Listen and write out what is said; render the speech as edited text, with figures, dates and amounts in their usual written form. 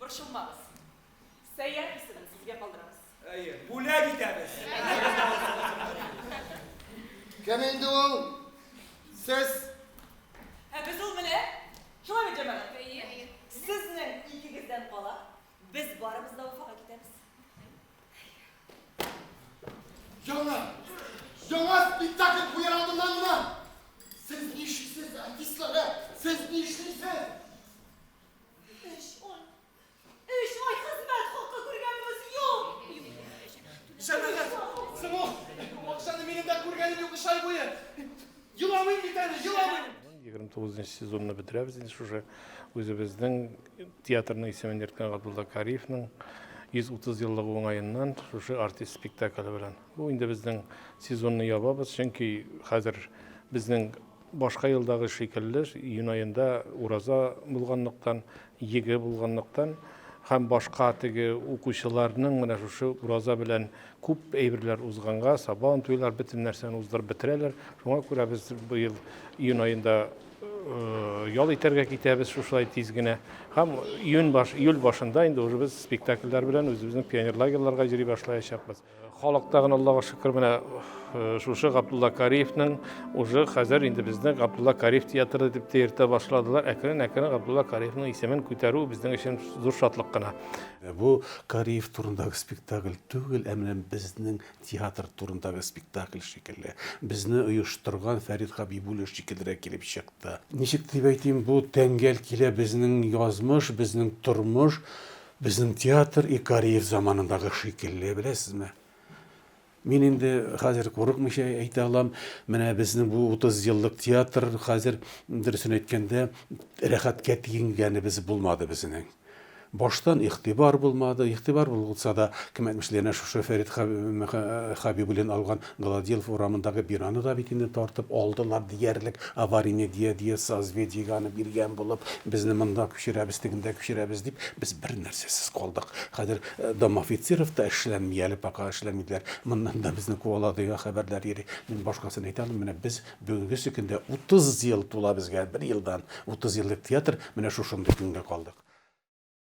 Borçulmaz. Seyyar misiniz? Sizge kaldıramız. Bu ne gideriz? Kemendi ol. Ses. Biz ol mu ne? Şuna bir cemel. Sizin ikigizden kala biz bu aramızda ufağa gideriz. Yana spektakl bu yer aldığından mı? Siz ne işliksiniz artistlere? Siz ne işliksiniz? İş oy hizmet hakkı kurganımız yok. Şeneler, Sımo, akşamda benim de kurganım yok ışay boyu. Yılamayın bir tane, yılamayın. 29 сезонны бітірәбіз. Уже өзіміздің театрның исемен ерткен Абдулла Кариевның 130 жылдық оңайынан уже артист спектаклі білен. Бұл енді біздің сезонны ябабыз, чөнки қазір біздің башқа елдағы шекеллі июнь айында ураза болғандықтан, еге болғандықтан, һәм башка теге укучыларның менә шушы ураза белән күп әйберләр узганга, сабан туйлар бөтен нәрсәне уздырып бетерәләр. Шуңа күрә без быел июнь айында ял итәргә китәбез шушылай тиз генә. Һәм июль башында инде уже без спектакльләр белән үзебезнең пионер лагерьларга йөри башлаячакбыз. Халыктагы Аллага шөкер менә шушы Абдулла Кариевның уже хәзер инде безнең Абдулла Кариев театры дип тә башладылар. Әкрен-әкрен Абдулла Кариевның исемен күтәрү безнең өчен зур шатлык кына. Бу Кариев турындагы спектакль түгел, әмма безнең театр турындагы спектакль шикелле. Безне оештырган Фәрит Хәбибуллин шикеллерәк килеп чыкты. Ничек дип әйтим, бу тәңгәл килә безнең язмыш, безнең тормыш, безнең театр и Кариев заманындагы шикелле, беләсезме? Мин инде хәзер курыкмыйча әйтә алам, менә безнең бу 30 еллык театр хәзер дөресен әйткәндә рәхәткә тигәне без булмады безнең. Баштан игътибар булмады, игътибар булса да, кем әйтмешләренә шушы Фәрит Хәбибуллин алган Гладилов урамындагы бинаны да бит инде тартып алдылар диярлек, аварийне дия созведиеганы биргән булып, безне монда күчерәбез, тегендә күчерәбез дип, без бер нәрсәсез калдык. Хәзер Домофицеров та эшләнмәяле, пока эшләмидләр. Моннан да безне куалады дигән хәбәрләр йөри. Мин башкасын әйтә алмыйм, менә без бүгенге көндә 30 ел тула безгә, 1 елдан 30 еллык театр менә шушындый көнгә калдык.